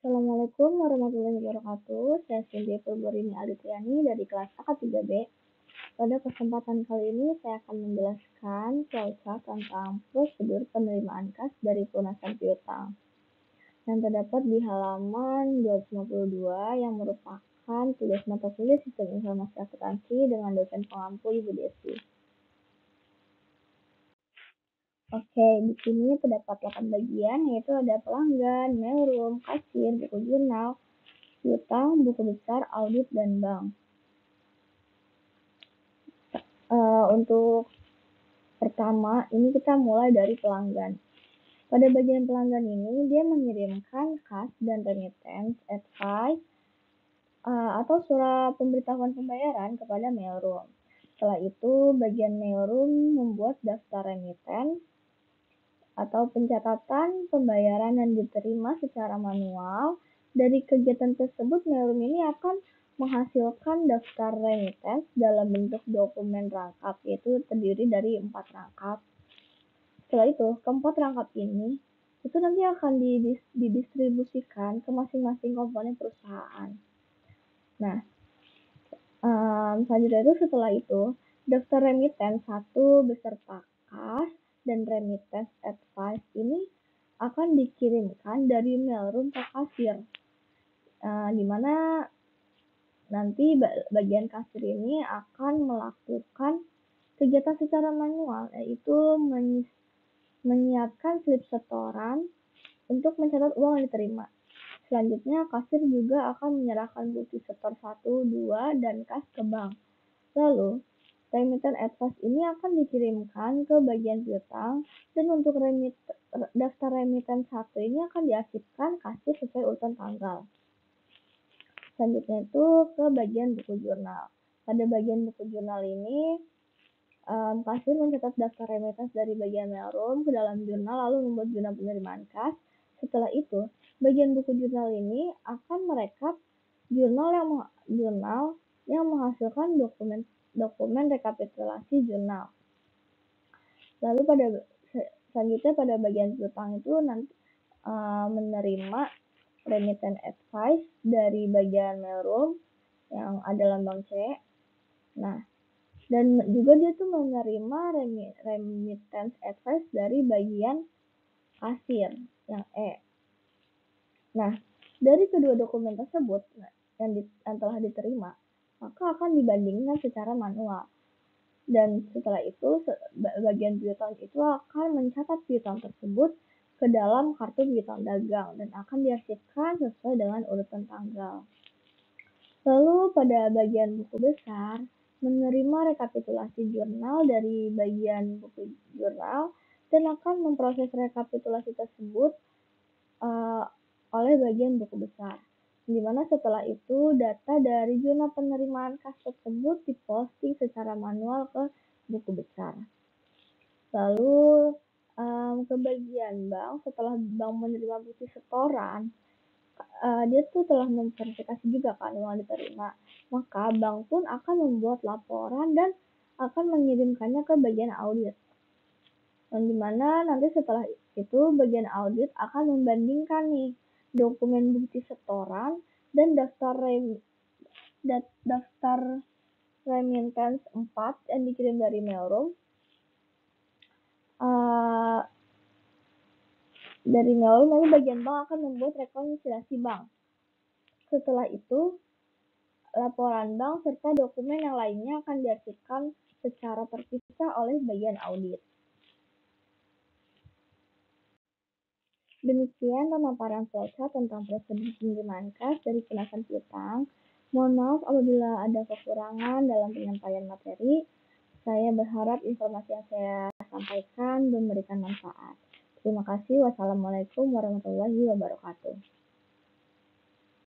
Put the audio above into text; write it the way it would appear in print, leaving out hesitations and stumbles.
Assalamualaikum warahmatullahi wabarakatuh. Saya Cindy Purborini Alitriani dari kelas AK3B. Pada kesempatan kali ini saya akan menjelaskan flowchart tentang prosedur penerimaan kas dari pelunasan piutang yang terdapat di halaman 252 yang merupakan tugas mata kuliah Sistem Informasi Akuntansi dengan dosen pengampu Ibu Desi. Oke, di sini terdapat 8 bagian, yaitu ada pelanggan, mailroom, kasir, buku jurnal, piutang, buku besar, audit, dan bank. Untuk pertama, ini kita mulai dari pelanggan. Pada bagian pelanggan ini, dia mengirimkan kas dan remittance advice atau surat pemberitahuan pembayaran kepada mailroom. Setelah itu, bagian mailroom membuat daftar remittance atau pencatatan pembayaran yang diterima secara manual. Dari kegiatan tersebut, mailroom ini akan menghasilkan daftar remittance dalam bentuk dokumen rangkap, yaitu terdiri dari 4 rangkap. Setelah itu, keempat rangkap ini itu nanti akan didistribusikan ke masing-masing komponen perusahaan. Nah, selanjutnya itu setelah itu, daftar remittance 1 beserta kas dan remittance advice ini akan dikirimkan dari mailroom ke kasir, di mana nanti bagian kasir ini akan melakukan kegiatan secara manual, yaitu menyiapkan slip setoran untuk mencatat uang yang diterima. Selanjutnya, kasir juga akan menyerahkan bukti setor 1, 2, dan kas ke bank. Lalu, remittance advice ini akan dikirimkan ke bagian piutang, dan untuk daftar remittance 1 ini akan diarsipkan kasir sesuai urutan tanggal. Selanjutnya itu ke bagian buku jurnal. Pada bagian buku jurnal ini, kasir mencatat daftar remittance dari bagian mailroom ke dalam jurnal lalu membuat jurnal penerimaan kas. Setelah itu, bagian buku jurnal ini akan merekap jurnal yang menghasilkan dokumen rekapitulasi jurnal. Lalu selanjutnya pada bagian piutang itu nanti menerima remittance advice dari bagian mailroom yang ada lambang C. Nah, dan juga dia tuh menerima remittance advice dari bagian kasir yang E. Nah, dari kedua dokumen tersebut yang telah diterima, maka akan dibandingkan secara manual. Dan setelah itu, bagian piutang itu akan mencatat piutang tersebut ke dalam kartu piutang dagang dan akan diarsipkan sesuai dengan urutan tanggal. Lalu pada bagian buku besar, menerima rekapitulasi jurnal dari bagian buku jurnal dan akan memproses rekapitulasi tersebut oleh bagian buku besar. Di mana setelah itu data dari jurnal penerimaan kas tersebut diposting secara manual ke buku besar. Lalu ke bagian bank, setelah bank menerima bukti setoran, dia tuh telah memverifikasi juga kan uang diterima. Maka bank pun akan membuat laporan dan akan mengirimkannya ke bagian audit. Yang dimana nanti setelah itu bagian audit akan membandingkan nih dokumen bukti setoran dan daftar remittance 4 yang dikirim dari mailroom. Dari mailroom lalu bagian bank akan membuat rekonsiliasi bank. Setelah itu, laporan bank serta dokumen yang lainnya akan diarsipkan secara terpisah oleh bagian audit. Demikian pemaparan flowchart tentang prosedur penerimaan kas dari pelunasan piutang. Mohon maaf apabila ada kekurangan dalam penyampaian materi. Saya berharap informasi yang saya sampaikan memberikan manfaat. Terima kasih. Wassalamualaikum warahmatullahi wabarakatuh.